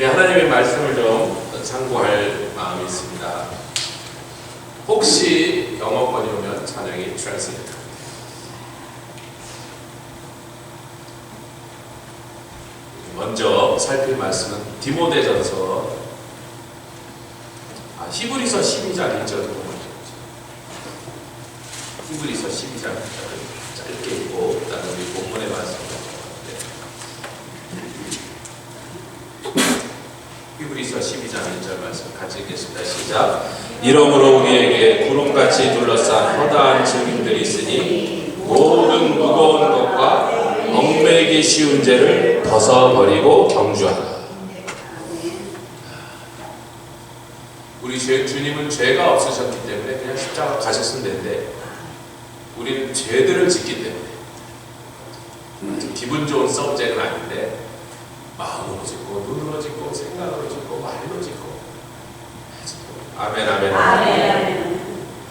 우리 하나님의 말씀을 좀 참고할 마음이 있습니다. 혹시 영어권이 오면 찬양이 트랜스레이터. 먼저 살필 말씀은 디모데전서 히브리서 12장 1절을 먼저 히브리서 12장 1절을 짧게 읽고 그다음에 우리 본문의 말씀을 히브리서 12장 1절 말씀 같이 읽겠습니다. 시작. 이러므로 우리에게 구름같이 둘러싼 허다한 증인들이 있으니 모든 무거운 것과 얽매이기 쉬운 죄를 벗어버리고 경주하라. 우리 주님은 죄가 없으셨기 때문에 그냥 십자가 가셨으면 되는데 우리는 죄들을 짓기 때문에 아주 기분 좋은 썩죄는 아닌데 마음으로 짓고 눈으로 짓고 생각으로 짓고 말로 짓고 아멘 아멘 아멘.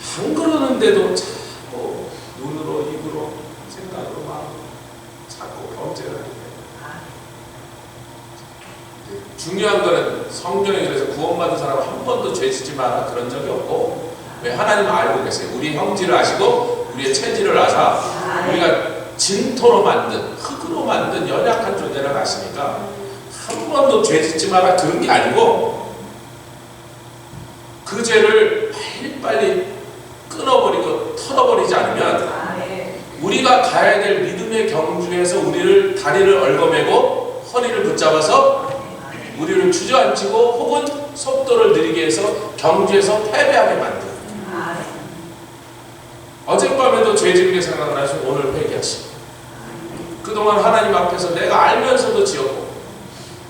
한 그러는데도 자꾸 눈으로 입으로 생각으로 마음으로 자꾸 범죄를 하는데 중요한 거는 성경에 그래서 구원받은 사람은 한 번도 죄 짓지 마라 그런 적이 없고 왜 하나님 알고 계세요. 우리 형질을 아시고 우리의 체질을 아사 우리가 진토로 만든 흙으로 만든 연약한 존재를 아시니까 한 번도 죄 짓지 마라 그런 게 아니고 그 죄를 빨리 끊어버리고 털어버리지 않으면 우리가 가야 될 믿음의 경주에서 우리를 다리를 얽어매고 허리를 붙잡아서 우리를 주저앉히고 혹은 속도를 느리게 해서 경주에서 패배하게 만든 어젯밤에도 죄 짓는 게 생각을 하시고 오늘 회개하시고 그동안 하나님 앞에서 내가 알면서도 지었고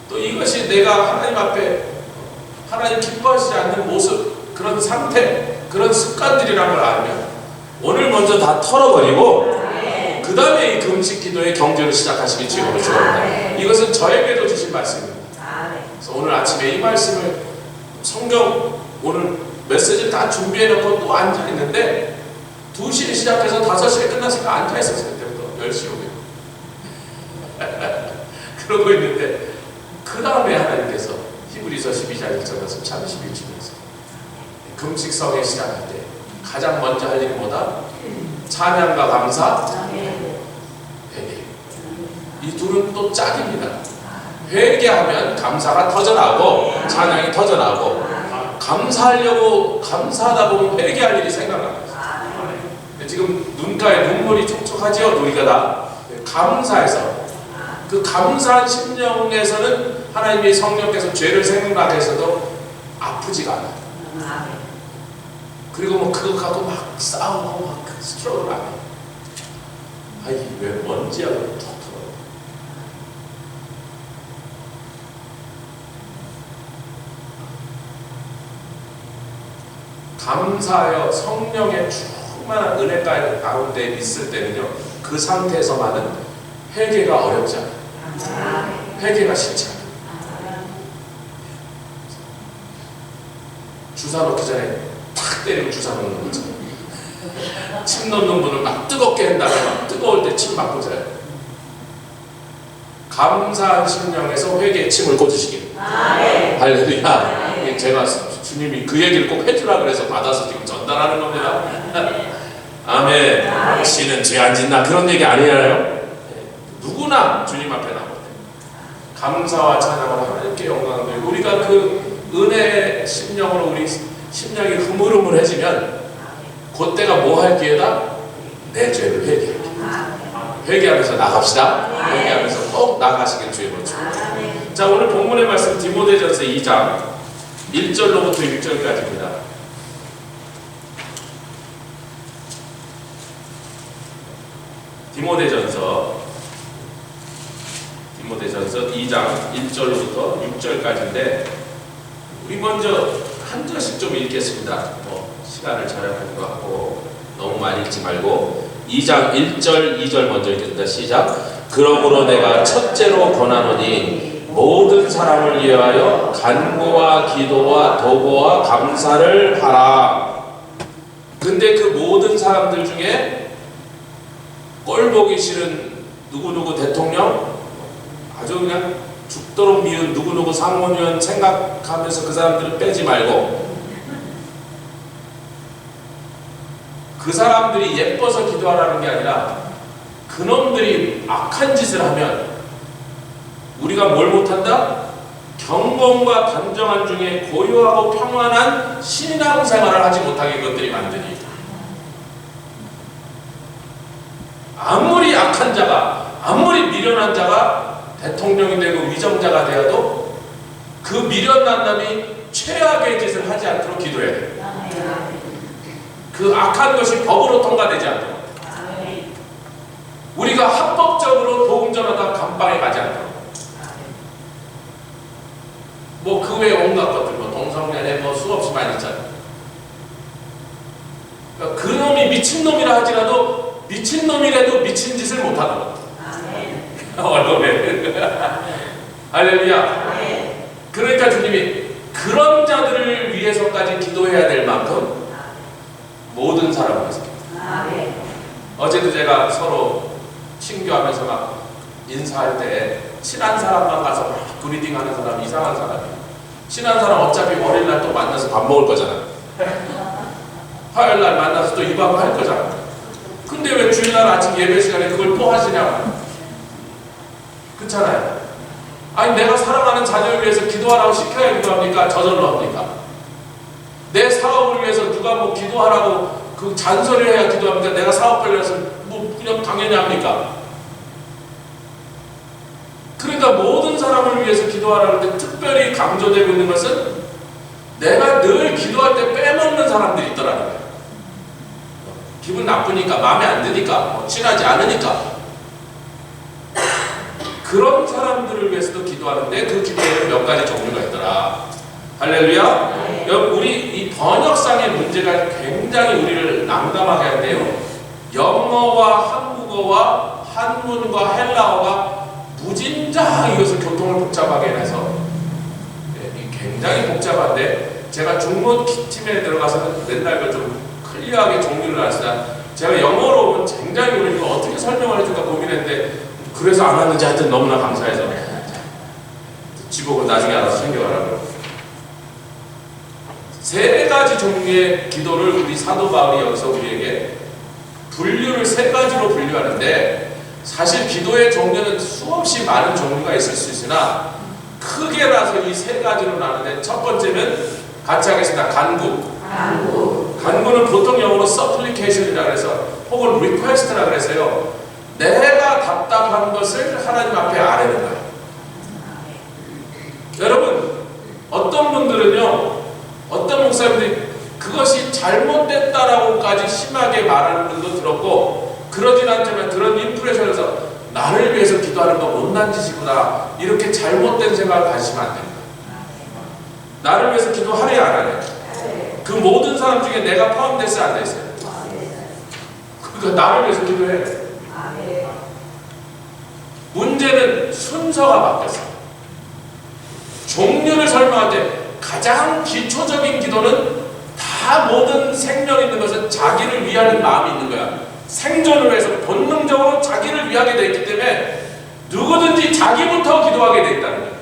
또 이것이 내가 하나님 앞에 하나님 기뻐하시지 않는 모습 그런 상태 그런 습관들이란 걸 알면 오늘 먼저 다 털어버리고 그 다음에 이 금식 기도의 경주를 시작하시기 주님으로 축원합니다. 이것은 저에게도 주신 말씀입니다. 그래서 오늘 아침에 이 말씀을 성경 오늘 메시지를 다 준비해놓고 또 앉아있는데 2시에 시작해서 5시에 끝났으니까 앉아있었어요. 그때부터 10시 오게 그러고 있는데 그 다음에 하나님께서 히브리서 12장 1절 말씀 참 11주면서 금식성에 시작할 때 가장 먼저 할 일이 뭐다? 찬양과 감사, 회개. 이 둘은 또 짝입니다. 회개하면 감사가 터져나오고 찬양이 터져나오고 감사하려고 감사하다 보면 회개할 일이 생각나요. 지금 눈가에 눈물이 촉촉하죠? 우리가 다 감사해서 그 감사한 심령에서는 하나님의 성령께서 죄를 생각나게 해서도 아프지가 않아요. 그리고 뭐 그거 갖고 막 싸우고 막 스트로를 안 해요. 아이 왜 먼지하고 툭 털어요. 감사하여 성령의 충만한 은혜 가운데 있을 때는요 그 상태에서만은 회개가 어렵지 않아요. 회개가 싫지 않아요. 주사 놓기 전에 탁 때리고 주사 놓는 거죠. 침 놓는 분을 막 뜨겁게 한다고 막 뜨거울 때 침 맞고 자요. 감사한 심령에서 회개의 침을 꽂으시길. 할렐루야. 제가 주님이 그 얘기를 꼭 해주라 그래서 받아서 지금 전달하는 겁니다. 아멘. 당신은 죄 안 짓나 그런 얘기 아니에요. 누구나 주님 앞에 나올 때 감사와 찬양으로 하나님께 영광을 드리고 우리가 그 은혜의 심령으로 우리 심령이 흐물흐물해지면 그때가 뭐 할 기회다? 내 죄를 회개할 기회. 회개하면서 나갑시다. 회개하면서 꼭 나가시길 주님으로 축원합니다. 자 오늘 본문의 말씀 디모데전서 2장 1절로부터 6절까지입니다. 디모데전서 2장 1절로부터 6절까지인데 우리 먼저 한 절씩 좀 읽겠습니다. 시간을 절약할 것 같고 너무 많이 읽지 말고 2장 1절 2절 먼저 읽겠습니다. 시작. 그러므로 내가 첫째로 권하노니 모든 사람을 위하여 간구와 기도와 도고와 감사를 하라. 근데 그 모든 사람들 중에 꼴 보기 싫은 누구누구 대통령 아주 그냥 죽도록 미운 누구누구 상무위원 생각하면서 그 사람들을 빼지 말고 그 사람들이 예뻐서 기도하라는 게 아니라 그놈들이 악한 짓을 하면 우리가 뭘 못한다? 경건과 단정한 중에 고요하고 평안한 신앙생활을 하지 못하게 그것들이 만드니 아무리 악한 자가 아무리 미련한 자가 대통령이 되고 위정자가 되어도 그 미련한 놈이 최악의 짓을 하지 않도록 기도해야 돼요. 그 악한 것이 법으로 통과되지 않도록 우리가 합법적으로 복음 전하다 감방에 가지 않도록 뭐 그 외에 온갖 것들 뭐 동성연애 뭐 수없이 많이 있잖아요. 그러니까 그 놈이 미친놈이라 할지라도 미친놈이라도 미친 짓을 못하도록 할렐루야. 그러니까 주님이 그런 자들을 위해서까지 기도해야 될 만큼 모든 사람을 위해서 어제도 제가 서로 친교하면서 막 인사할 때 친한 사람만 가서 막 그리딩 하는 사람 이상한 사람이에요. 친한 사람 어차피 월요일날 또 만나서 밥 먹을 거잖아. 화요일날 만나서 또 이방 할 거잖아. 근데 왜 주일날 아침 예배 시간에 그걸 또 하시냐고. 그렇잖아요. 아니 내가 사랑하는 자녀를 위해서 기도하라고 시켜야 기도합니까? 저절로 합니까? 내 사업을 위해서 누가 뭐 기도하라고 그 잔소리를 해야 기도합니까? 내가 사업 관련해서 뭐 그냥 당연히 합니까? 그러니까 모든 사람을 위해서 기도하라는데 특별히 강조되고 있는 것은 내가 늘 기도할 때 빼먹는 사람들이 있더라는 거예요. 기분 나쁘니까 마음에 안 드니까 친하지 않으니까 그런 사람들을 위해서도 기도하는데 그 기도에는 몇 가지 종류가 있더라. 할렐루야. 우리 이 번역상의 문제가 굉장히 우리를 난감하게 하는데요. 영어와 한국어와 한문과 헬라어가 무진장 이것을 교통을 복잡하게 해서 굉장히 복잡한데 제가 중문 팀에 들어가서는 맨날 그걸 좀 클리어하게 정리를 하시다. 제가 영어로 오면 굉장히 우리 이거 어떻게 설명을 해줄까 고민했는데 그래서 안 왔는지 하여튼 너무나 감사해서 지복을 나중에 알아서 챙겨가라고. 세 가지 종류의 기도를 우리 사도 바울이 여기서 우리에게 분류를 세 가지로 분류하는데 사실 기도의 종류는 수없이 많은 종류가 있을 수 있으나 크게 나서 이 세 가지로 나누는데 첫 번째는 같이 하겠습니다. 간구는 보통 영어로 supplication이라고 해서 혹은 request라고 해서요. 내가 답답한 것을 하나님 앞에 아뢰는 거예요. 여러분 어떤 분들은요 어떤 목사님들이 그것이 잘못됐다라고까지 심하게 말하는 분도 들었고 그러진 않지만 그런 인프레션에서 나를 위해서 기도하는 거 못난 짓이구나 이렇게 잘못된 생각을 가지시면 안 됩니다. 나를 위해서 기도하래 안 하래? 그 모든 사람 중에 내가 포함됐어요 안 됐어요? 그러니까 나를 위해서 기도해. 문제는 순서가 바뀌었어요. 종류를 설명할 때 가장 기초적인 기도는 다 모든 생명 있는 것은 자기를 위하는 마음이 있는 거야. 생존을 위해서 본능적으로 자기를 위하게 되어 있기 때문에 누구든지 자기부터 기도하게 되어 있다는 거예요.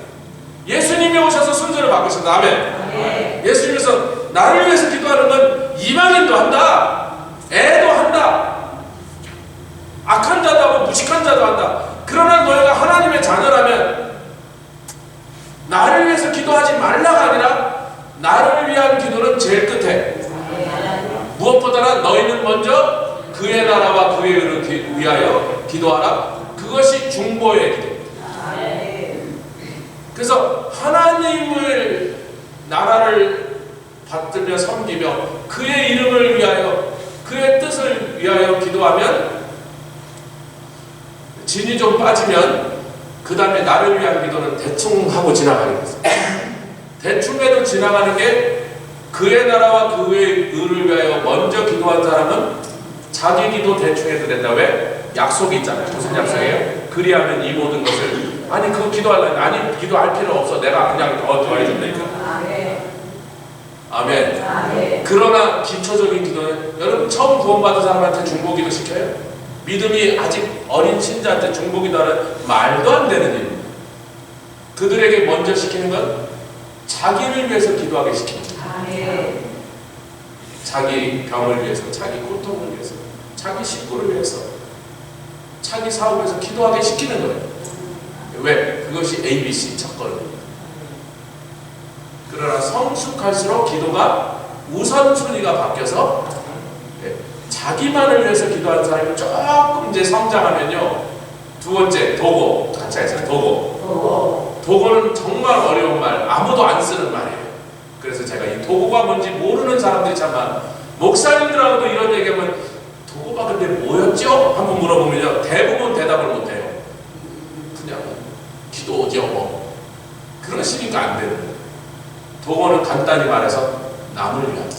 예수님이 오셔서 순서를 바꾸셨다. 아멘. 예수님께서 나를 위해서 기도하는 건 이방인도 한다. 애도 한다. 악한 자도 하고 무식한 자도 한다. 그러나 너희가 하나님의 자녀라면 나를 위해서 기도하지 말라가 아니라 나를 위한 기도는 제일 끝에 무엇보다나 너희는 먼저 그의 나라와 그의 의를 위하여 기도하라. 그것이 중보의 기도. 그래서 하나님을 나라를 받들며 섬기며 그의 이름을 위하여 그의 뜻을 위하여 기도하면 진이 좀 빠지면 그 다음에 나를 위한 기도는 대충 하고 지나가는 거죠. 대충 해도 지나가는 게 그의 나라와 그의 의를 위하여 먼저 기도한 사람은 자기 기도 대충 해도 된다. 왜? 약속이 있잖아요. 무슨 약속이에요? 그리하면 이 모든 것을 아니 그거 기도하려면 아니 기도할 필요 없어. 내가 그냥 도와준다니까. 아멘. 그러나 기초적인 기도는 여러분 처음 구원받은 사람한테 중보기도 시켜요? 믿음이 아직 어린 신자한테 중보기도 하는 말도 안 되는 일입니다. 그들에게 먼저 시키는 건 자기를 위해서 기도하게 시키는 거예요. 자기 병을 위해서, 자기 고통을 위해서, 자기 식구를 위해서, 자기 사업에서 기도하게 시키는 거예요. 왜? 그것이 ABC 첫걸음입니다. 그러나 성숙할수록 기도가 우선순위가 바뀌어서 자기만을 위해서 기도하는 사람이 조금 이제 성장하면요, 두 번째 도고, 같이 하잖아요. 도고는 정말 어려운 말, 아무도 안 쓰는 말이에요. 그래서 제가 이 도고가 뭔지 모르는 사람들이 참 많아요. 목사님들하고도 이런 얘기하면 도고가 근데 뭐였죠? 한번 물어보면요, 대부분 대답을 못해요. 그냥 기도죠 뭐. 그러시니까 안 되는 거예요. 도고는 간단히 말해서 남을 위한.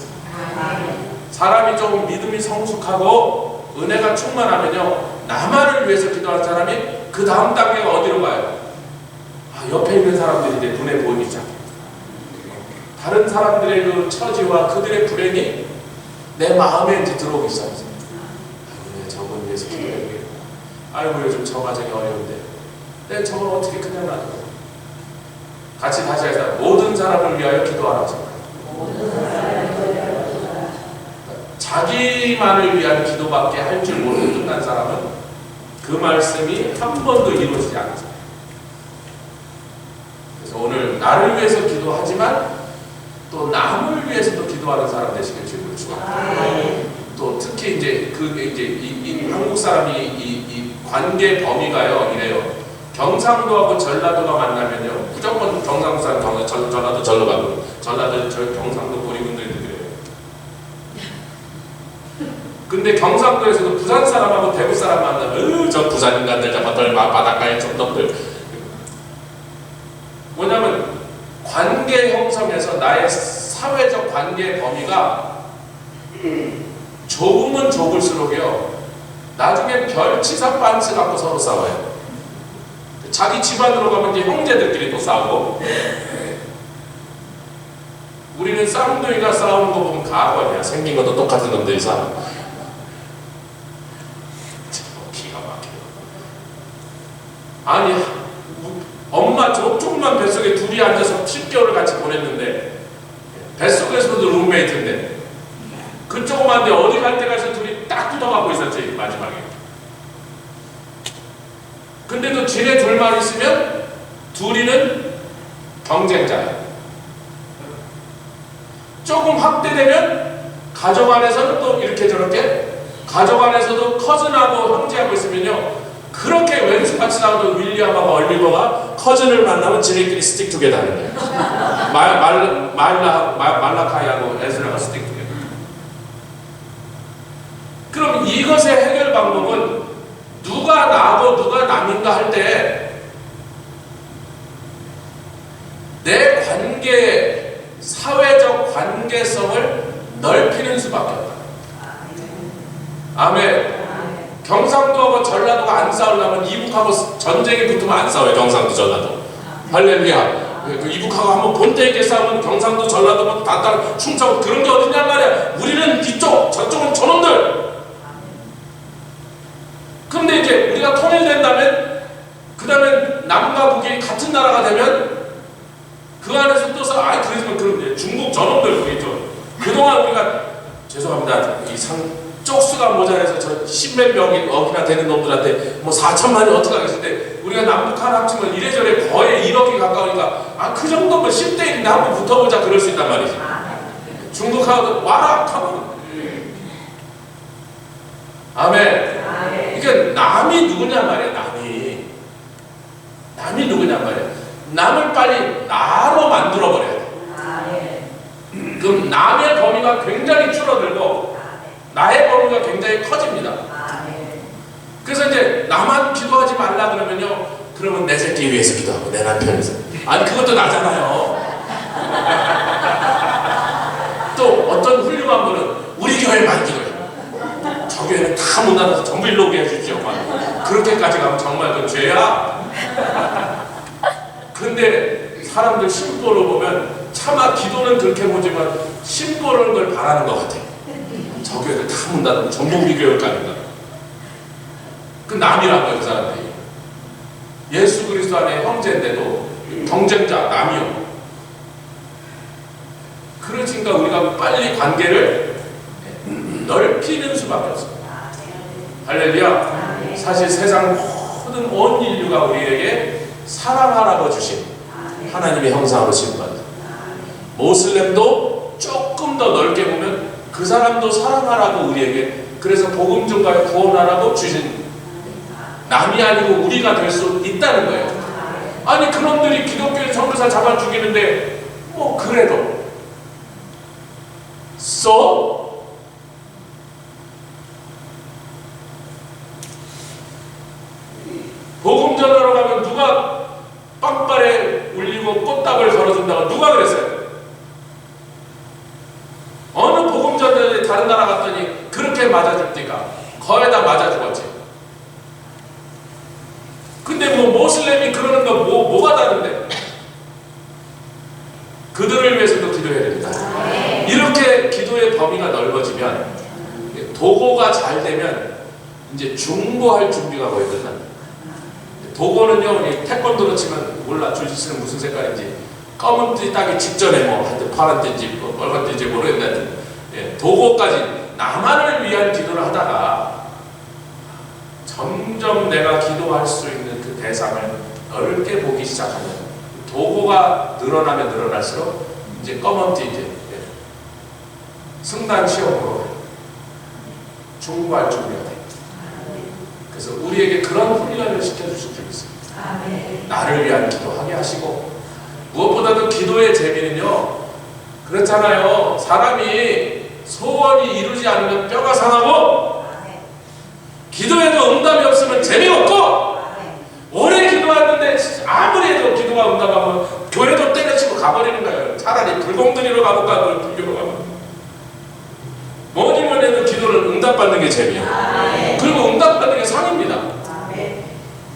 사람이 조금 믿음이 성숙하고 은혜가 충만하면요, 나만을 위해서 기도하는 사람이 그 다음 단계가 어디로 가요? 옆에 있는 사람들이 이제 눈에 보이기 시작해요. 다른 사람들의 그 처지와 그들의 불행이 내 마음에 이제 들어오기 시작해요. 아이고, 저건 위해서 기도해야겠다. 아이고, 요즘 저 과정이 어려운데 내가 저걸 어떻게 그냥 놔둬. 같이 다시 해서 모든 사람을 위하여 기도하라고. 자기만을 위한 기도밖에 할 줄 모르고 끝난 사람은 그 말씀이 한 번도 이루어지지 않죠. 그래서 오늘 나를 위해서 기도하지만 또 남을 위해서도 기도하는 사람 되시길 주님을 축원합니다. 또 특히 이제 이 한국 사람이 이 관계 범위가요 이래요. 경상도하고 전라도가 만나면요 무조건 경상도 사람 전라도 절로 가고, 전라도 경상도 고리군들이 그래요. 근데 경상도에서도 부산 사람하고 대구 사람 만나면 저 부산 인간들 저것들 바닷가에 촌놈들. 뭐냐면 관계 형성에서 나의 사회적 관계 범위가 좁으면 좁을수록요 나중에 별치사 빤스 갖고 서로 싸워요. 자기 집안으로 가면 이제 형제들끼리 또 싸우고. 우리는 쌍둥이가 싸우는 거 보면 가관이야. 생긴 것도 똑같은 놈들이 싸워. 기가 막혀. 아니, 엄마 조그만 뱃속에 둘이 앉아서 10개월을 같이 보냈는데 뱃속에서도 룸메이트인데 그 조그만데 어디 갈 때 가서 둘이 딱 붙어갖고 있었지 마지막에. 근데도 지네 둘만 있으면 둘이는 경쟁자야. 조금 확대되면 가족 안에서는 또 이렇게 저렇게, 가족 안에서도 커즌하고 형제하고 있으면요 그렇게 왼수같이 나오던 윌리엄하고 얼리버가 커즌을 만나면 지네끼리 스틱 투게더 하는 거예요. 말라카이하고 에스라가 스틱 투게더. 그럼 이것의 해결 방법은 누가 나고 누가 남인가 할 때 내 관계, 사회적 관계성을 넓히는 수밖에 없다. 아멘. 경상도하고 전라도가 안 싸우려면 이북하고 전쟁이 붙으면 안 싸워요. 경상도, 전라도. 할렐루야. 이북하고 한번 본때 있게 싸우면 경상도, 전라도만 다 충청 그런 게 어딨냔 말이야. 우리는 이쪽, 저쪽은 저놈들. 근데 이제 우리가 통일된다면, 그 다음에 남과 북이 같은 나라가 되면 그 안에서 또 그러지만 그런데 중국 저놈들 그러죠. 그동안 우리가 죄송합니다. 이 쪽수가 모자라서 저 십몇 명이나 되는 놈들한테 뭐 4천만이 어떻게 하겠을 때 우리가 남북한 합치면 이래저래 거의 1억이 가까우니까 그 정도면 10대 1인데 한번 붙어보자 그럴 수 있단 말이지. 중국하고 와라 하면 아멘. 그러니까 남이 누구냐 말이야. 남이 누구냐 말이야. 남을 빨리 나로 만들어버려야 돼. 그럼 남의 범위가 굉장히 줄어들고 나의 범위가 굉장히 커집니다. 그래서 이제 나만 기도하지 말라 그러면요, 그러면 내 새끼 위해서 기도하고 내 남편 위해서. 아니 그것도 나잖아요. 또 어떤 훌륭한 분은 우리 교회만 기도해. 저 교회는 다 못 나눠서 전부 일로 오게 해주죠. 그렇게까지 가면 정말 그 죄야. 근데 사람들 심보를 보면 차마 기도는 그렇게 보지만 심보를 걸 바라는 것 같아. 저 교회들 다 문 닫고 전부 우리 교회를 가는가. 그 남이라고요, 그 사람들이. 예수 그리스도 안에 형제인데도 경쟁자, 남이요. 그러니까 우리가 빨리 관계를 넓히는 수밖에 없습니다. 할렐루야. 사실 세상 모든 온 인류가 우리에게 사랑하라고 주신 하나님의 형상으로 지음받은, 모슬렘도 조금 더 넓게 보면 그 사람도 사랑하라고 우리에게, 그래서 복음 전가에 구원하라고 주신, 남이 아니고 우리가 될 수 있다는 거예요. 아니 그놈들이 기독교인 선교사 잡아 죽이는데 뭐 그래도 복음 전하러 가면 누가 빵발에 울리고 꽃다발 걸어준다고 누가 그랬어요? 어느 복음 전자들이 다른 나라 갔더니 그렇게 맞아줍니까? 거의 다 맞아 죽었지. 근데 뭐 모슬렘이 그러는 거 뭐가 다른데? 그들을 위해서도 기도해야 됩니다. 이렇게 기도의 범위가 넓어지면, 도고가 잘 되면 이제 중보할 준비가 거의 끝납니다. 도고는요, 태권도로 치면 몰라, 주짓수는 무슨 색깔인지, 검은 띠 따기 직전에 뭐 하여튼 파란 띠인지 뭐 빨간 띠인지 모르겠는데, 도고까지 나만을 위한 기도를 하다가 점점 내가 기도할 수 있는 그 대상을 넓게 보기 시작하면, 도고가 늘어나면 늘어날수록 이제 검은 띠, 이제 승단 시험으로 중보할 준비가 됩니다. 그래서 우리에게 그런 훈련을 시켜주신 적이 있습니다. 나를 위한 기도하게 하시고, 무엇보다도 기도의 재미는요, 그렇잖아요. 사람이 소원이 이루지 않으면 뼈가 상하고, 기도해도 응답이 없으면 재미없고, 오래 기도하는데 아무리 해도 기도가 응답하면 교회도 때려치고 가버리는 거예요. 차라리 불공들이로 가볼까, 불교로 가면. 뭐니 해도 기도를 응답받는 게 재미예요. 그리고 응답받는 게 상입니다.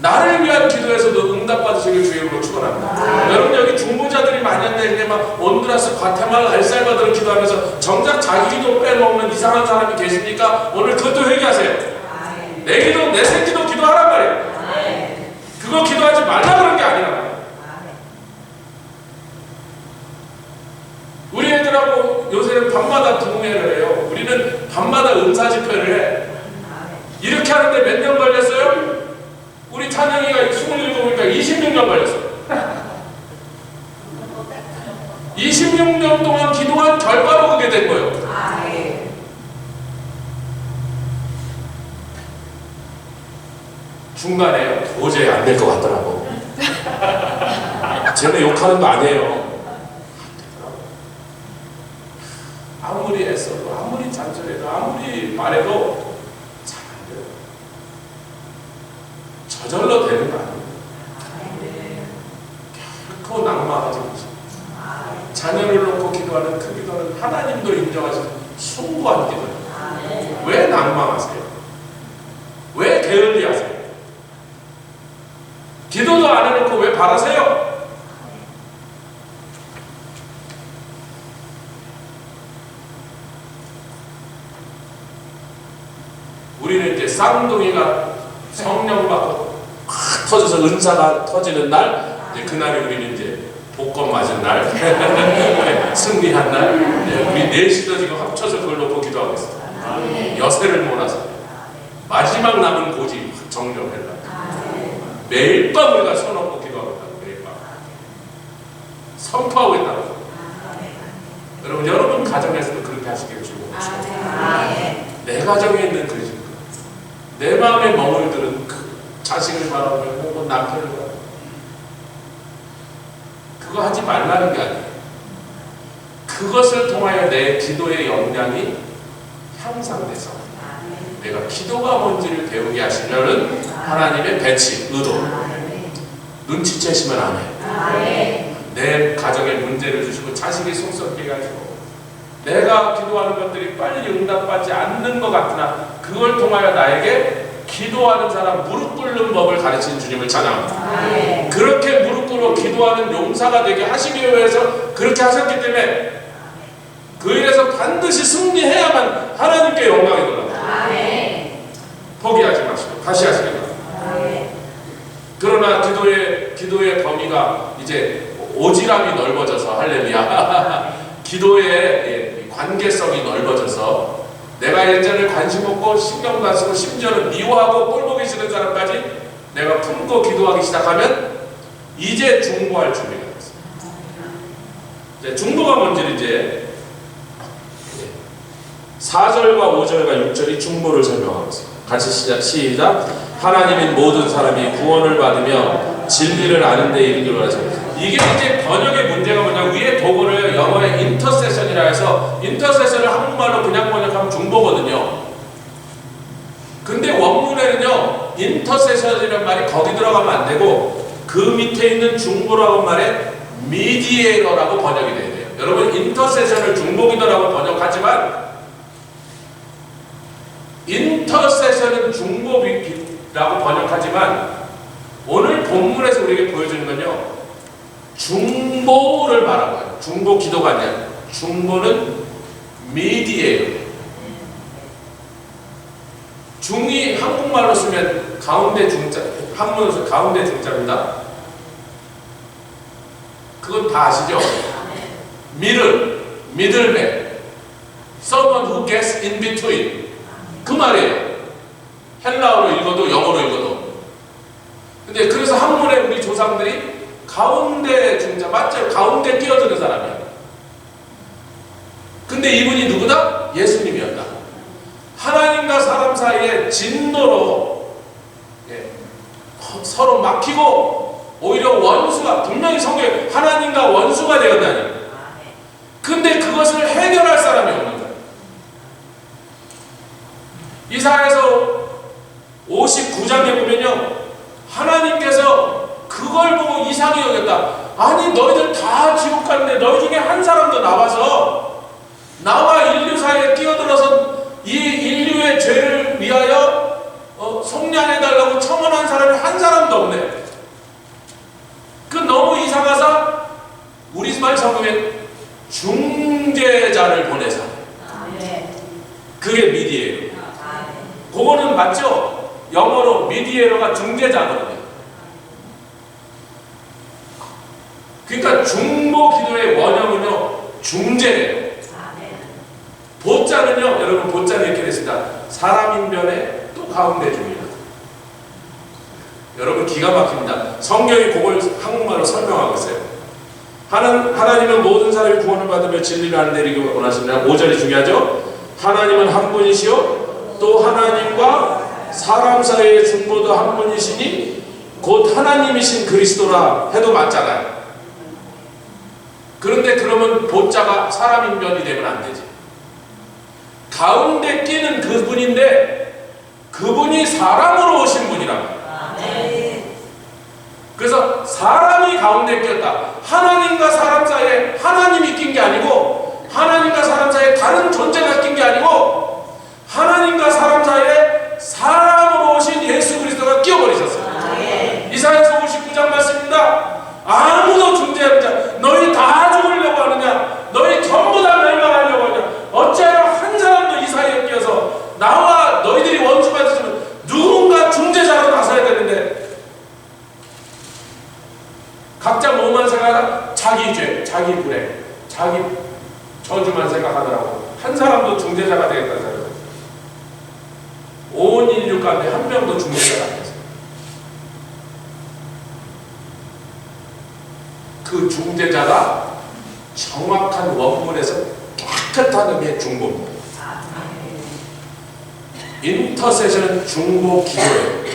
나를 위한 기도에서도 응답받으시길 주님으로 축원합니다. 여러분 여기 중보자들이 많이 한데 막 온두라스, 과테말라, 엘살바도르 기도하면서 정작 자기 기도 빼먹는 이상한 사람이 계십니까? 오늘 그것도 회개하세요. 내 기도, 내 새끼도 기도하란 말이에요. 그거 기도하지 말라 그런 게 아니라. 우리 애들하고 요새는 밤마다 부흥회를 해요. 우리는 밤마다 은사 집회를 해. 이렇게 하는데 몇 년 걸렸어요? 우리 찬영이가 27이니까 26년 걸렸어요. 26년 동안 기도한 결과로 그게 된 거예요. 중간에 도저히 안 될 것 같더라고. 쟤네 욕하는 거 아니에요. 아무리 애써도, 아무리 잔소리해도, 아무리 말해도 잘 안 돼요. 저절로 되는 거 아니에요. 결코 낙마하지 마시고, 자녀를 놓고 기도하는 그 기도는 하나님도 인정하시는 숭고한 기도예요. 왜 낙망하세요? 왜 게을리하세요? 기도도 안 해놓고 왜 바라세요? 우리는 이제 쌍둥이가 성령 받고 확 터져서 은사가 터지는 날, 이제 그날이 우리는 이제 복권 맞은 날, 승리한 날, 우리 넷이도 지금 합쳐서 그걸 놓고 기도하고 있어요. 여세를 몰아서 마지막 남은 고지 정령하려고 매일 밤 우리가 손 얹고 기도하고 있다고. 매일 밤 선포하고 있다고. 여러분 가정에서도 그렇게 하시길 축원합니다. 내 가정에 있는 그 내 마음에 머물들은 그 자식을 바라보며 혹은 남편을 바라보며 그거 하지 말라는 게 아니에요. 그것을 통하여 내 기도의 역량이 향상돼서 내가 기도가 뭔지를 배우게 하시면은 하나님의 배치, 의도, 눈치채시면 안 해요. 내 가정에 문제를 주시고 자식이 속썩게 하시고 내가 기도하는 것들이 빨리 응답받지 않는 것 같으나 그걸 통하여 나에게 기도하는 사람 무릎 꿇는 법을 가르치는 주님을 찬양합니다. 그렇게 무릎 꿇어 기도하는 용사가 되게 하시기 위해서 그렇게 하셨기 때문에 그 일에서 반드시 승리해야만 하나님께 영광이 돌아갑니다. 포기하지 마시고 다시 하시기 바랍니다. 그러나 기도의 범위가 이제 오지랖이 넓어져서 할렐루야. 기도의 관계성이 넓어져서 내가 예전에 관심 없고 신경도 안 쓰고 심지어는 미워하고 꼴보기 싫은 사람까지 내가 품고 기도하기 시작하면 이제 중보할 준비가 됐어요. 이제 중보가 뭔지 이제 4절과 5절과 6절이 중보를 설명하고 있어요. 같이 시작. 하나님인 모든 사람이 구원을 받으며 진리를 아는 데 이르기로 하죠. 이게 이제 번역의 문제가 뭐냐, 위에 도구를 영어에 인터세션이라 해서 인터세션을 한국말로 그냥 번역하면 중보거든요. 근데 원문에는요 인터세션이라는 말이 거기 들어가면 안 되고 그 밑에 있는 중보라고 말에 미디에이터라고 번역이 돼야 돼요. 여러분 인터세션을 중보기도라고 번역하지만 인터세션은 중보라고 번역하지만 오늘 본문에서 우리에게 보여주는 건요 중보를 말하는 거예요. 중보 기도가 아니라 중보는 미디에이터. 중이 한국말로 쓰면 가운데 중자, 한문으로 쓰면 가운데 중자입니다. 그건 다 아시죠? 미들맨, someone who gets in between. 그 말이에요. 헬라어로 읽어도 영어로 읽어도. 근데 그래서 한문에 우리 조상들이 가운데 중자, 맞죠? 가운데 끼어드는 사람이야. 근데 이분이 누구다? 예수님이었다. 하나님과 사람 사이에 진노로 서로 막히고 오히려 원수가, 분명히 성경에 하나님과 원수가 되었다니. 근데 그것을 해결할 사람이 없는 거예요. 이사야서 59장에 보면요 하나님께서 그걸 보고 이상히 여겼다. 아니 너희들 다 지옥 가는데 너희 중에 한 사람도 나와서 나와 인류 사이에 끼어들어서 이 인류의 죄를 위하여 속량해달라고 청원한 사람이 한 사람도 없네. 그 너무 이상하사 우리 말 성경에 중재자를 보내서 그게 미디에이터. 그거는 맞죠? 영어로 미디에이터가 중재자거든요. 그러니까 중보 기도의 원형은요 중재예요. 보자는요 여러분 보자는 이렇게 됐습니다. 사람 인변에 또 가운데 중이다. 여러분 기가 막힙니다. 성경이 그걸 한국말로 설명하고 있어요. 하나님은 모든 사람이 구원을 받으며 진리를 아는 데 이르기를 원하십니다. 5절이 중요하죠. 하나님은 한 분이시요 또 하나님과 사람 사이의 중보도 한 분이시니 곧 하나님이신 그리스도라 해도 맞잖아요. 그런데 그러면 보자가 사람 인변이 되면 안 되지. 가운데 끼는 그분인데 그분이 사람으로 오신 분이라. 그래서 사람이 가운데 꼈다. 하나님과 사람 사이에 하나님이 낀 게 아니고 하나님과 사람 사이에 다른 존재가 낀 게 아니고 하나님과 사람 사이에 사람으로 오신 예수 그리스도가 끼어버리셨어요. 이사야서 59장 말씀입니다. 아무도 중재하지 않자. 너희 다 죽으려고 하느냐? 너희 전부 다 멸망하려고 하느냐? 어찌하여 한 사람도 이 사이에 끼어서 나와 너희들이 원수가 되시면 누군가 중재자로 나서야 되는데 각자 뭐만 생각하나? 자기 죄, 자기 불행, 자기 저주만 생각하더라고. 한 사람도 중재자가 되겠다는 사람. 온 인류 가운데 한 명도 중재자가 안 됐어요. 그 중재자가 정확한 원문에서 깨끗한 의미의 중보입니다. 인터세션은 중보 기도예요.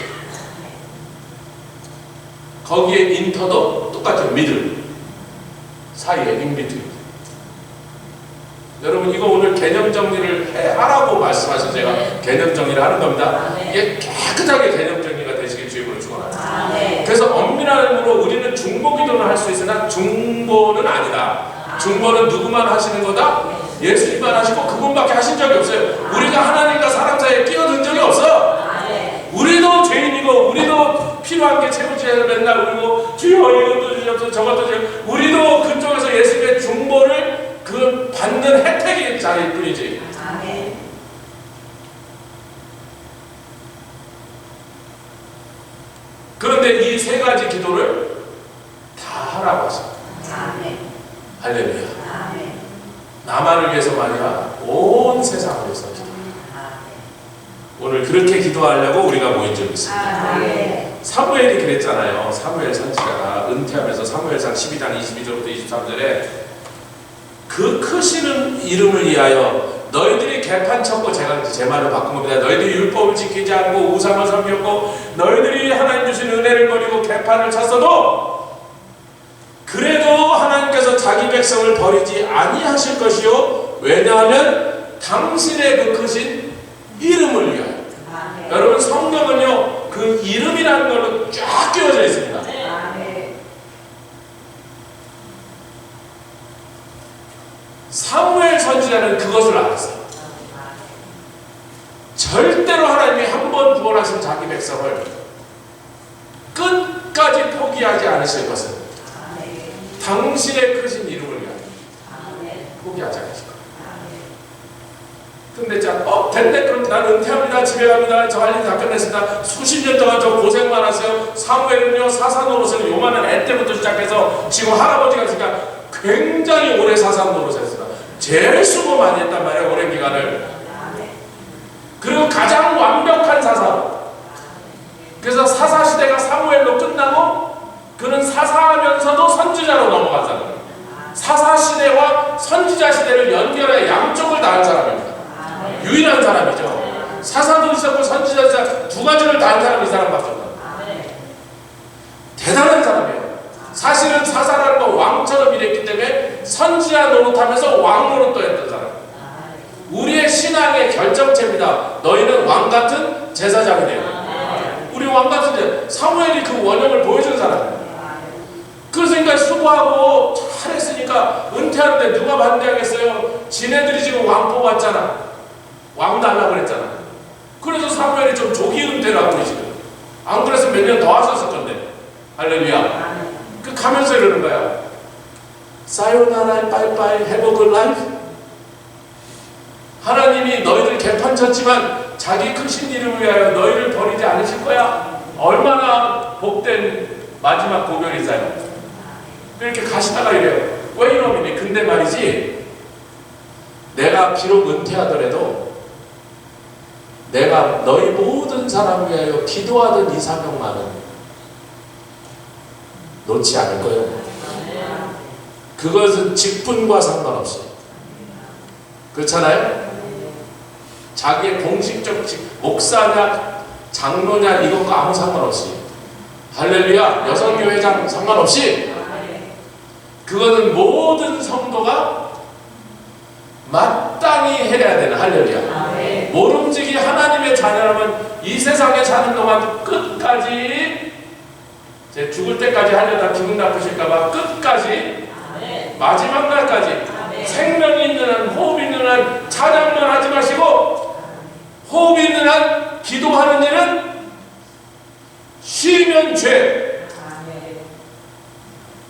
거기에 인터도 똑같아요. 미들 사이에 인비트윈. 여러분 이거 오늘 개념 정리를 하라고 말씀하셔서 제가 개념 정리를 하는 겁니다. 이게 깨끗하게 개념 정리가 되시길 주님으로 축원합니다. 그래서 엄밀한 의미로 우리는 중보 기도는 할 수 있으나 중보는 아니다. 중보는 누구만 하시는 거다? 예수님만 하시고 그분밖에 하신 적이 없어요. 우리가 하나님과 사람 사이에 끼어든 적이 없어. 우리도 죄인이고 우리도 필요한 게 채우지에서 맨날 울고 주여 이것도 주시옵소서 저것도 주시옵소서. 우리도 그쪽에서 예수님의 중보를 그 받는 혜택이 자일 뿐이지. 그런데 이 세 기도를 다 하라고 하십니다. 할렐루야. 나만을 위해서가 아니라 온 세상을 위해서 기도. 오늘 그렇게 기도하려고 우리가 모인 줄 믿습니다. 사무엘이 그랬잖아요. 사무엘 선지자가 은퇴하면서 사무엘상 12장 22절부터 23절에 그 크시는 이름을 위하여 너희들이 개판 쳤고, 제가 제 말을 바꾼 겁니다. 너희들이 율법을 지키지 않고 우상을 섬겼고 너희들이 하나님 주신 은혜를 버리고 개판을 쳤어도 그래도 하나님께서 자기 백성을 버리지 아니하실 것이요, 왜냐하면 당신의 그 크신 이름을 위하여. 여러분, 성경은요 그 이름이라는 걸로 쫙 끼워져 있습니다. 사무엘 선지자는 그것을 알았어요. 절대로 하나님이 한 번 구원하신 자기 백성을 끝까지 포기하지 않으실 것은 당신의 크신 이름을 위하여 포기하지 않으실 거예요. 근데 자, 됐네, 그럼 난 은퇴합니다, 집에 갑니다, 저 할 일 다 끝냈습니다. 수십 년 동안 저 고생 많았어요. 사무엘은요 사사 노릇을 요만한 애 때부터 시작해서 지금 할아버지가 있으니까 굉장히 오래 사사 노릇을 했습니다. 제일 수고 많이 했단 말이에요, 오랜 기간을. 그리고 가장 완벽한 사사. 그래서 사사 시대가 사무엘로 끝나고 그는 사사하면서도 선지자로 넘어간 사람입니다. 사사 시대와 선지자 시대를 연결해 양쪽을 다 한 사람입니다. 유일한 사람이죠. 사사도 있었고 선지자 두 가지를 다 한 사람이 이 사람밖에 없어요. 대단한 사람이에요. 사실은 사사라는 건 왕처럼 일했기 때문에 선지자 노릇하면서 왕 노릇도 했던 사람. 우리의 신앙의 결정체입니다. 너희는 왕같은 제사장이 되어. 우리 왕같은 사무엘이 그 원형을 보여준 사람이에요. 그러니까 수고하고 잘했으니까 은퇴하는데 누가 반대하겠어요? 지네들이 지금 왕 뽑았잖아. 왕 달라고 그랬잖아. 그래서 사무엘이 좀 조기 은퇴를 하고 지금. 안 그랬으면 몇 년 더 하셨을 건데. 할렐루야. 그 가면서 이러는 거야. 사요나라 빠이빠이 have a good life. 하나님이 너희들 개판 쳤지만 자기 크신 이름을 위하여 너희를 버리지 않으실 거야. 얼마나 복된 마지막 고별이세요. 이렇게 가시다가 이래요. 왜 이러니? 근데 말이지, 내가 비록 은퇴하더라도 내가 너희 모든 사람을 위하여 기도하던 이 사명만은 놓지 않을 거예요. 그것은 직분과 상관없이. 그렇잖아요? 자기의 공식적 목사냐 장로냐 이것과 아무 상관없이, 할렐루야, 여성교회장 상관없이, 그것은 모든 성도가 마땅히 해야 되는, 할렐루야, 모름지기 하나님의 자녀라면 이 세상에 사는 동안 끝까지, 제 죽을 때까지 하려다 기분 나쁘실까봐 끝까지, 마지막 날까지 생명이 있는 한, 호흡 있는 한 찬양만 하지 마시고, 호흡 있는 한 기도하는 일은 쉬면 죄.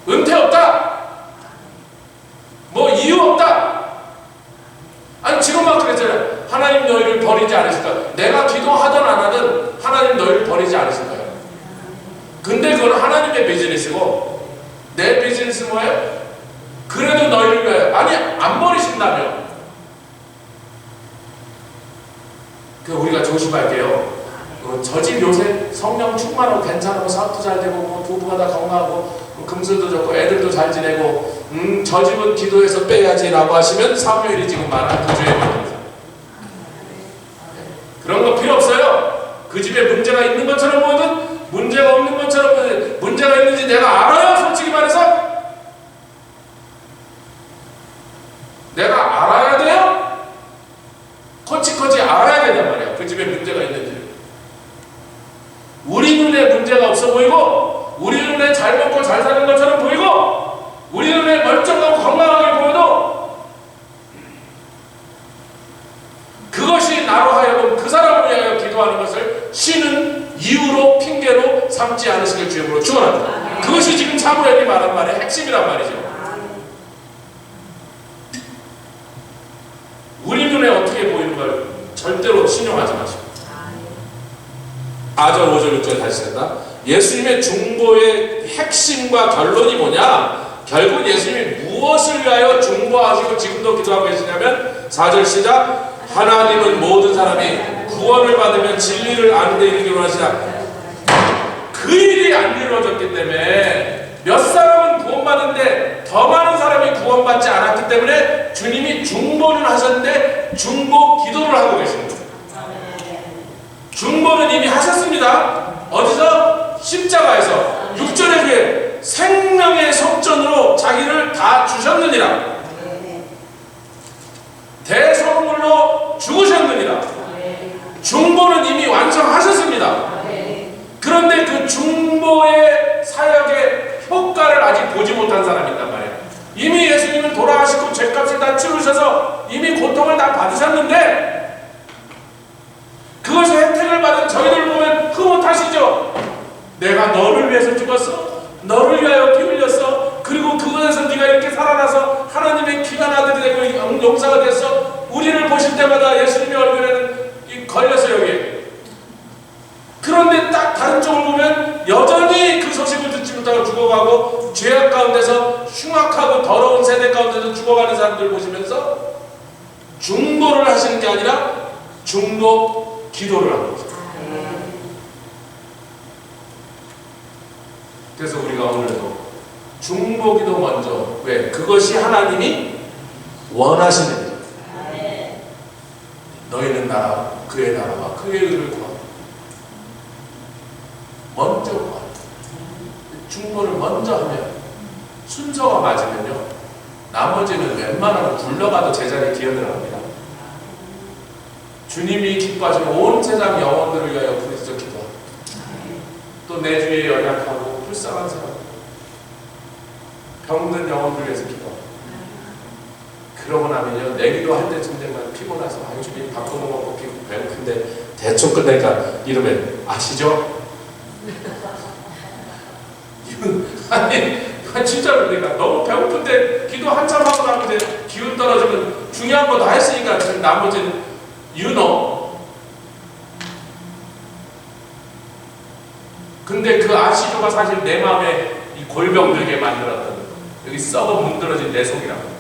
은퇴 없다. 뭐 이유 없다. 아니 지금 막 그랬잖아요. 하나님 너희를 버리지 않으실 거야. 내가 기도하든 안 하든 하나님 너희를 버리지 않으실 거야. 근데 그건 하나님의 비즈니스고 내 비즈니스 뭐예요? 그래도 너희를 위해, 아니 안 버리신다며. 그 우리가 조심할게요. 저 집 요새 성령 충만하고 괜찮고 사업도 잘 되고 뭐 부부가 다 건강하고 금술도 좋고 애들도 잘 지내고 저 집은 기도해서 빼야지라고 하시면 사무엘이 지금 말한 그 죄에 걸립니다. 그런 거 필요 없어요. 그 집에 문제가 있는 것처럼 보이든 문제가 없는 것처럼 보이든 문제가 있는지 내가 알아요. 솔직히 말해서 내가 알아야 돼요. 코치코치 알아야 된단 말이야. 그 집에 문제가 있는지. 우리 눈에 문제가 없어 보이고 우리 눈에 잘 먹고 잘 사는 것처럼 보이고 우리 눈에 멀쩡하고 건강하게 보여도 그것이 나로 하여금 그 사람을 위하여 기도하는 것을 쉬는 이유로 핑계로 삼지 않으시길 주님으로 축원합니다. 그것이 지금 사무엘이 말한 말의 핵심이란 말이죠. 우리 눈에 어떻게 보이는 걸 절대로 신용하지 마시고. 4절 5절 6절 다시 쓴다. 예수님의 중보의 핵심과 결론이 뭐냐? 결국 예수님이 무엇을 위하여 중보하시고 지금도 기도하고 계시냐면 4절 시작. 하나님은 모든 사람이 구원을 받으면 진리를 아는 데 이르기로 하시나. 그 일이 안 이루어졌기 때문에 몇 사람은 구원받는데 더 많은 사람이 구원받지 않았기 때문에 주님이 중보는 하셨는데 중보 기도를 하고 계십니다. 중보는 이미 하셨습니다. 어디서? 십자가에서. 6절에 그에 생명의 속전으로 자기를 다 주셨느니라. 대속물로 죽으셨느니라. 중보는 이미 완성하셨습니다. 그런데 그 중보의 사역의 효과를 아직 보지 못한 사람이 있단 말이에요. 이미 예수님은 돌아가시고 죄값을 다 치르셔서 이미 고통을 다 받으셨는데 그것의 혜택을 받은 저희들 보면 흐뭇하시죠? 내가 너를 위해서 죽었어. 너를 위하여 피 흘렸어. 그리고 그것에서 네가 이렇게 살아나서 하나님의 귀한 아들이 되고 용사가 됐어. 우리를 보실 때마다 예수님의 얼굴에는 걸렸어요, 여기. 그런데 딱 다른 쪽을 보면 여전히 그 소식을 듣지 못하고 죽어가고 죄악 가운데서 흉악하고 더러운 세대 가운데서 죽어가는 사람들 보시면서 중보를 하시는 게 아니라 중보 기도를 하는 거죠. 그래서 우리가 오늘도 중보 기도 먼저. 왜? 그것이 하나님이 원하시는 일. 너희는 나라, 그의 나라와 그의 의를 구하라. 먼저 구하라. 중보를 먼저 하면 순서가 맞으면요 나머지는 웬만하면 굴러가도 제자리에 기어들어갑니다. 주님이 기뻐하시는 온 세상 영혼들을 위하여 부르짖어 기도하라. 또 내 주위에 연약하고 불쌍한 사람, 병든 영혼들을 위해서 기도하라. 그러고 나면요 내 기도할 때쯤 되면 피곤해서 아유 주님 밥도 못 먹고 배고픈데 대충 끝내니까 이러면 아시죠? 아니 진짜로 내가 너무 배고픈데 기도 한참 하고 나면 기운 떨어지면 중요한 거 다 했으니까 지금 나머지는 근데 그 아시죠가 사실 내 마음에 이 골병 들게 만들었던 여기 썩어 문드러진 내 속이라고.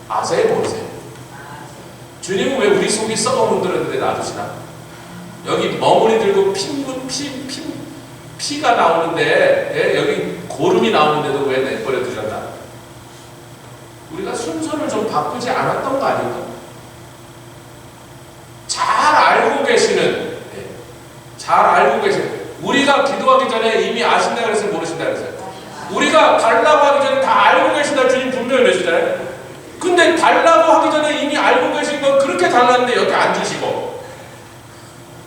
아세요? 모르세요? 주님은 왜 우리 속이 썩어 문드러진데 놔두시나? 여기 멍울이 들고 피가 나오는데 예? 여기 고름이 나오는데도 왜 내버려 두셨나? 우리가 순서를 좀 바꾸지 않았던 거 아닌가? 잘 알고 계시는 우리가 기도하기 전에 이미 아신다 그랬어요? 모르신다 그랬어요? 우리가 달라고 하기 전에 다 알고 계신다 주님 분명히 그러시잖아요. 근데 달라고 하기 전에 이미 알고 계신 건 그렇게 달랐는데 여기 안 주시고,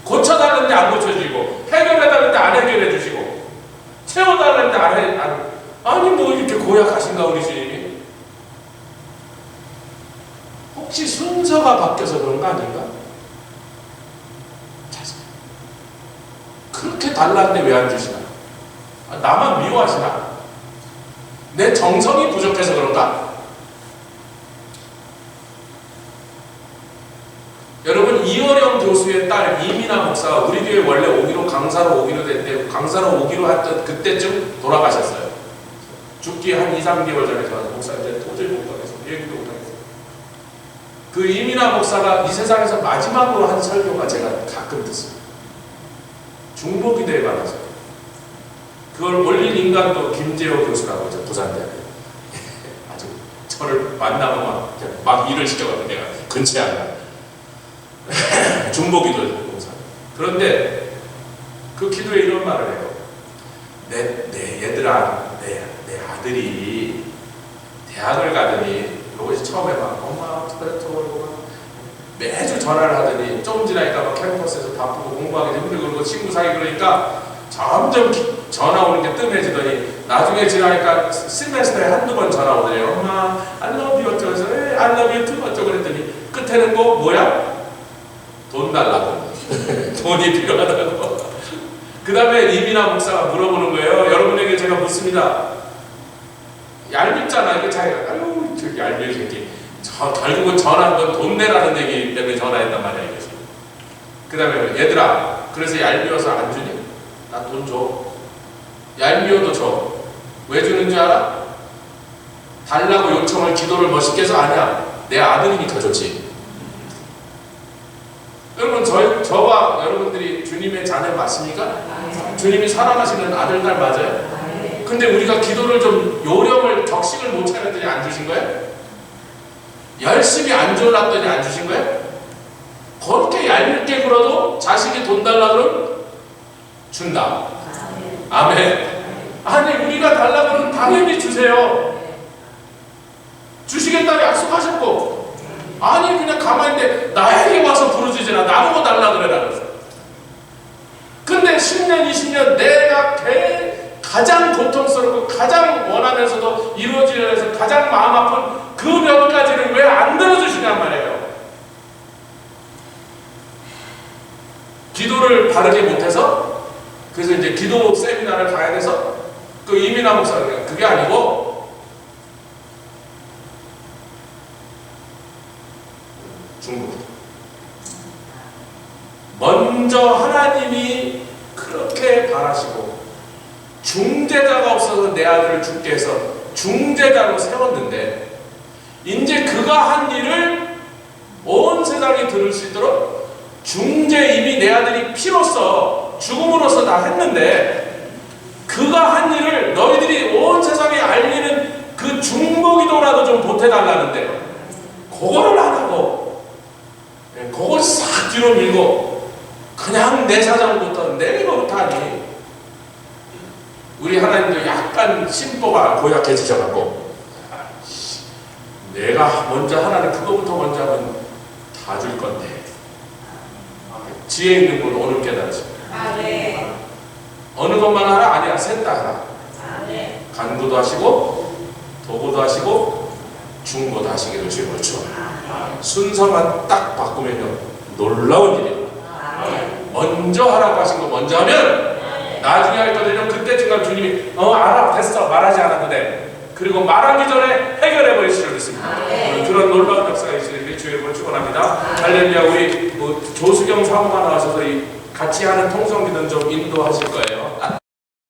고쳐달라는데 안 고쳐주시고, 해결해달라는데 안 해결해 주시고, 채워달라는데 아니 뭐 이렇게 고약하신가 우리 주님이? 혹시 순서가 바뀌어서 그런 거 아닌가? 그렇게 달랐는데 왜 안 주시나? 나만 미워하시나? 내 정성이 부족해서 그런가? 여러분 이어령 교수의 딸 이민아 목사가 우리 교회 원래 오기로 강사로 오기로 됐는데 강사로 오기로 했던 그때쯤 돌아가셨어요. 죽기 한 2-3개월 전에 전화 목사님 이제 도저히 못 가겠어. 얘기도 못 하겠어. 그 이민아 목사가 이 세상에서 마지막으로 한 설교가 제가 가끔 듣습니다. 중보기도에 관해서. 그걸 올린 인간도 김재호 교수라고 하죠. 부산대학교. 아주 저를 만나면 막 일을 시켜가지고 내가 근처에 안 가. 중보기도에 공사. 그런데 그 기도에 이런 말을 해요. 얘들아, 내 아들이 대학을 가더니 이것이 처음에 막 엄마 매주 전화를 하더니 조금 지나니까 막 캠퍼스에서 바쁘고 공부하기 힘들고 그러고 친구 사귀고 그러니까 점점 전화 오는 게 뜸해지더니 나중에 지나니까 시메스터에 한두 번 전화 오더니 엄마 I love you 어쩌고 해서 I love you too 어쩌고 그랬더니 끝에는 뭐야? 돈 달라고. 돈이 필요하다고. 그 다음에 이민아 목사가 물어보는 거예요. 여러분에게 제가 묻습니다. 얄밉잖아. 이게 자기가 아유 저기 얄미운 새끼. 결국은 전화한 건 돈 내라는 얘기 때문에 전화했단 말이야. 그 다음에 얘들아 그래서 얄미워서 안 주니? 나 돈 줘. 얄미워도 줘. 왜 주는 줄 알아? 달라고 요청을 기도를 멋있게 해서 아니야. 내 아들이니까 좋지. 여러분 저와 여러분들이 주님의 자녀 맞습니까? 주님이 사랑하시는 아들, 딸 맞아요? 근데 우리가 기도를 좀 요령을 격식을 못 차렸더니 안 주신 거예요? 열심히 안 줘놨더니 안 주신 거예요? 그렇게 얄밉게 굴어도 자식이 돈 달라 그러면 준다. 아멘. 아니 우리가 달라 그러면 당연히 주세요. 주시겠다고 약속하셨고, 아니 그냥 가만히 있는데 나에게 와서 부르짖으라, 나보고 달라 그래라 그랬어. 근데 10년 20년 내가 가장 고통스럽고 가장 원하면서도 이루어지려 해서 가장 마음 아픈 그 몇 가지를 왜 안 들어주시냔 말이에요. 기도를 바르게 못해서, 그래서 이제 기도 세미나를 가야 돼서 그 이민아 목사님, 그게 아니고 중국 먼저 하나님이 그렇게 바라시고 중재자가 없어서 내 아들을 죽게 해서 중재자로 세웠는데, 이제 그가 한 일을 온 세상이 들을 수 있도록 중재, 이미 내 아들이 피로써 죽음으로써 다 했는데, 그가 한 일을 너희들이 온 세상에 알리는 그 중보기도라도 좀 보태달라는데 그거를 안 하고 그걸 싹 뒤로 밀고 그냥 내 사정부터 내리고부터 하니, 우리 하나님도 약간 심보가 고약해지셔갖고 내가 먼저 하나님 그거부터 먼저 하면 다 줄 건데, 지혜 있는 분 오늘 깨달으시고, 어느 것만 하라? 아니야, 셋 다 하라. 간구도 하시고 도구도 하시고 중고도 하시기를 주님을 축원합니다. 순서만 딱 바꾸면요 놀라운 일이에요. 먼저 하라고 하신 거 먼저 하면 나중에 할 거든요. 그때쯤 가면 주님이 알아, 됐어, 말하지 않아도 돼. 그리고 말하기 전에 해결해 버릴 줄 믿습니다. 그런 놀라운 역사가 있으니 주님을 축원합니다. 할렐루야. 우리 조수경 사모가 나와셔서 같이 하는 통성기도는 좀 인도하실 거예요.